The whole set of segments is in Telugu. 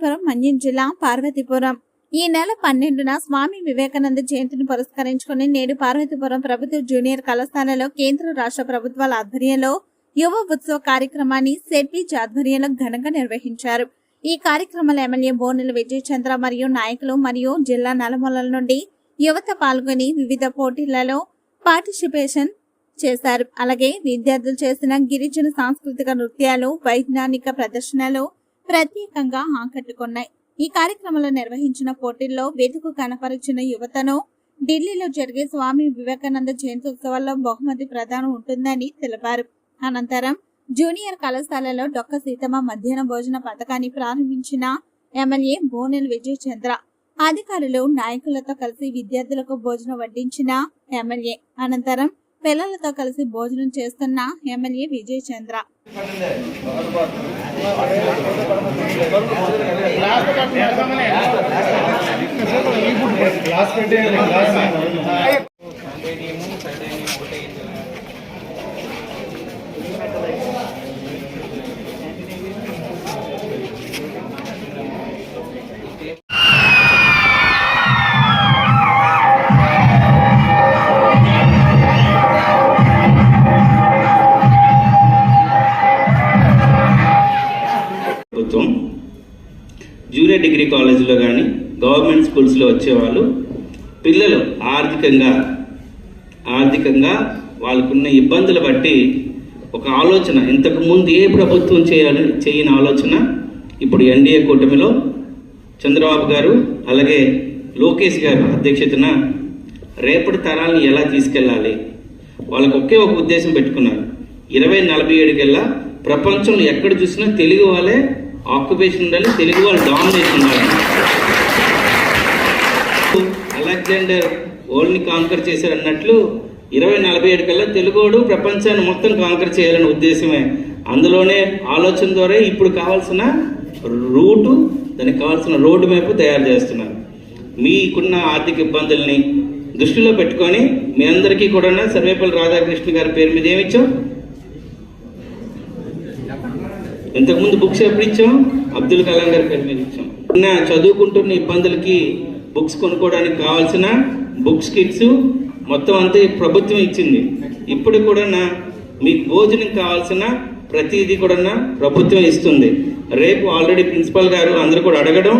పార్వతీపురం మన్యం జిల్లా పార్వతీపురం ఈ నెల 12న స్వామి వివేకానంద జయంతిని పురస్కరించుకుని నేడు పార్వతీపురం ప్రభుత్వ జూనియర్ కళాశాలలో కేంద్ర రాష్ట్ర ప్రభుత్వాల ఆధ్వర్యంలో యువ ఉత్సవ కార్యక్రమాన్ని సెడ్బీజ్ ఆధ్వర్యంలో ఘనంగా నిర్వహించారు. ఈ కార్యక్రమంలో ఎమ్మెల్యే బోనెల విజయ్ చంద్ర మరియు నాయకులు మరియు జిల్లా నలుమూలల నుండి యువత పాల్గొని వివిధ పోటీలలో పార్టిసిపేషన్ చేశారు. అలాగే విద్యార్థులు చేసిన గిరిజన సాంస్కృతిక నృత్యాలు, వైజ్ఞానిక ప్రదర్శనలు ప్రత్యేకంగా ఆకట్టుకున్నాయి. ఈ కార్యక్రమంలో నిర్వహించిన పోటీల్లో వెతుకు కనపరిచిన యువతను ఢిల్లీలో జరిగే స్వామి వివేకానంద జయంతి ఉత్సవాల్లో బహుమతి ప్రదానం ఉంటుందని తెలిపారు. అనంతరం జూనియర్ కళాశాలలో డొక్క సీతమ్మ మధ్యాహ్న భోజన పథకాన్ని ప్రారంభించిన ఎమ్మెల్యే బోనెల విజయ్ చంద్ర అధికారులు నాయకులతో కలిసి విద్యార్థులకు భోజనం వడ్డించిన ఎమ్మెల్యే అనంతరం పిల్లలతో కలిసి భోజనం చేస్తున్న ఎమ్మెల్యే విజయ్ చంద్ర జూనియర్ డిగ్రీ కాలేజీలో కానీ గవర్నమెంట్ స్కూల్స్లో వచ్చేవాళ్ళు పిల్లలు ఆర్థికంగా వాళ్ళకున్న ఇబ్బందులు బట్టి ఒక ఆలోచన, ఇంతకుముందు ఏ ప్రభుత్వం చేయని ఆలోచన ఇప్పుడు ఎన్డీఏ కూటమిలో చంద్రబాబు గారు అలాగే లోకేష్ గారు అధ్యక్షతన రేపటి తరాలను ఎలా తీసుకెళ్ళాలి, వాళ్ళకు ఒకే ఒక ఉద్దేశం పెట్టుకున్నారు. 2047 కల్లా ప్రపంచంలో ఎక్కడ చూసినా తెలుగు వాళ్ళే ఆక్యుపేషన్ ఉండాలి, తెలుగు వాళ్ళు డామినేషన్ ఉండాలి. అలెగ్జాండర్ వరల్డ్ని కాంకర్ చేశారు అన్నట్లు 2047 కల్లా తెలుగోడు ప్రపంచాన్ని మొత్తం కాంకర్ చేయాలనే ఉద్దేశమే. అందులోనే ఆలోచన ద్వారా ఇప్పుడు కావాల్సిన రూటు, దానికి కావాల్సిన రోడ్డు మ్యాప్ తయారు చేస్తున్నారు. మీకున్న ఆర్థిక ఇబ్బందుల్ని దృష్టిలో పెట్టుకొని మీ అందరికీ కూడా సర్వేపల్లి రాధాకృష్ణ గారి పేరు మీద ఏమిచ్చాం, ఇంతకుముందు బుక్స్ ఎప్పుడు ఇచ్చాం, అబ్దుల్ కలాం గారి పేరు మీద ఇచ్చాం. చదువుకుంటున్న ఇబ్బందులకి బుక్స్ కొనుక్కోవడానికి కావాల్సిన బుక్స్ కిట్స్ మొత్తం అంతా ప్రభుత్వం ఇచ్చింది. ఇప్పుడు కూడా మీకు భోజనం కావాల్సిన ప్రతిదీ కూడా ప్రభుత్వం ఇస్తుంది. రేపు ఆల్రెడీ ప్రిన్సిపల్ గారు అందరూ కూడా అడగడం,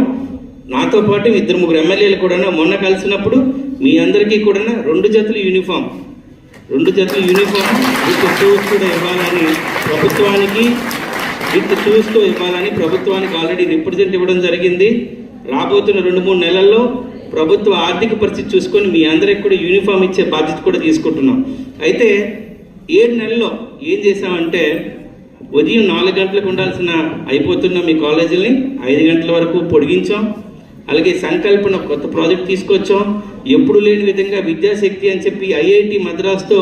నాతో పాటు 2-3 ఎమ్మెల్యేలు కూడా మొన్న కలిసినప్పుడు మీ అందరికీ కూడా 2 జతలు యూనిఫామ్ విత్ షూస్ కూడా ఇవ్వాలని ప్రభుత్వానికి ఆల్రెడీ రిప్రజెంట్ ఇవ్వడం జరిగింది. రాబోతున్న 2-3 నెలల్లో ప్రభుత్వ ఆర్థిక పరిస్థితి చూసుకొని మీ అందరికి కూడా యూనిఫామ్ ఇచ్చే బాధ్యత కూడా తీసుకుంటున్నాం. అయితే 7 నెలల్లో ఏం చేసామంటే ఉదయం 4 గంటలకు ఉండాల్సిన అయిపోతున్న మీ కాలేజీలని 5 గంటల వరకు పొడిగించాం. అలాగే సంకల్పన కొత్త ప్రాజెక్ట్ తీసుకొచ్చాం. ఎప్పుడు లేని విధంగా విద్యాశక్తి అని చెప్పి ఐఐటి మద్రాస్తో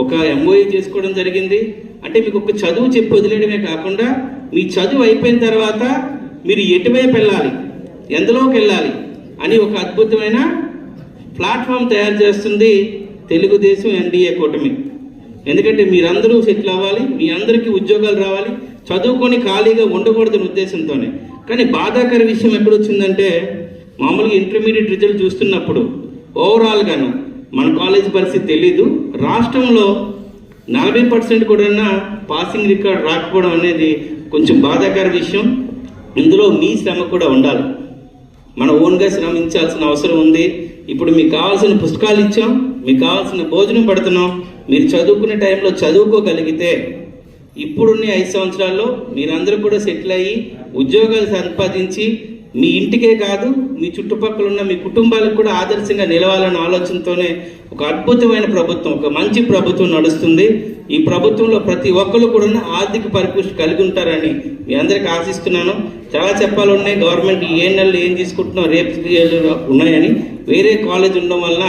ఒక ఎంఓఏ చేసుకోవడం జరిగింది. అంటే మీకు ఒక చదువు చెప్పి వదిలేయడమే కాకుండా మీ చదువు అయిపోయిన తర్వాత మీరు ఎటువైపు వెళ్ళాలి, ఎందులోకి వెళ్ళాలి అని ఒక అద్భుతమైన ప్లాట్ఫామ్ తయారు చేస్తుంది తెలుగుదేశం ఎన్డీఏ కూటమి. ఎందుకంటే మీరందరూ సెటిల్ అవ్వాలి, మీ అందరికీ ఉద్యోగాలు రావాలి, చదువుకొని ఖాళీగా ఉండకూడదని ఉద్దేశంతోనే. కానీ బాధాకర విషయం ఎక్కడొచ్చిందంటే మామూలుగా ఇంటర్మీడియట్ రిజల్ట్ చూస్తున్నప్పుడు ఓవరాల్గాను మన కాలేజ్ పరిస్థితి తెలీదు, రాష్ట్రంలో 40% కూడా పాసింగ్ రికార్డ్ రాకపోవడం అనేది కొంచెం బాధాకర విషయం. ఇందులో మీ శ్రమ కూడా ఉండాలి, మన ఓన్గా శ్రమించాల్సిన అవసరం ఉంది. ఇప్పుడు మీకు కావాల్సిన పుస్తకాలు ఇచ్చాం, మీకు కావాల్సిన భోజనం పెడుతున్నాం. మీరు చదువుకునే టైంలో చదువుకోగలిగితే ఇప్పుడున్న 5 సంవత్సరాల్లో మీరందరూ కూడా సెటిల్ అయ్యి ఉద్యోగాలు సంపాదించి మీ ఇంటికే కాదు మీ చుట్టుపక్కల ఉన్న మీ కుటుంబాలకు కూడా ఆదర్శంగా నిలవాలన్న ఆలోచనతోనే ఒక అద్భుతమైన ప్రభుత్వం, ఒక మంచి ప్రభుత్వం నడుస్తుంది. ఈ ప్రభుత్వంలో ప్రతి ఒక్కరు కూడా ఆర్థిక పరిపుష్టి కలిగి ఉంటారని మీ అందరికీ ఆశిస్తున్నాను. చాలా చెప్పాలి ఉన్నాయి, గవర్నమెంట్ ఏ నెలలో ఏం తీసుకుంటున్నాం రేపు ఉన్నాయని. వేరే కాలేజ్ ఉండడం వలన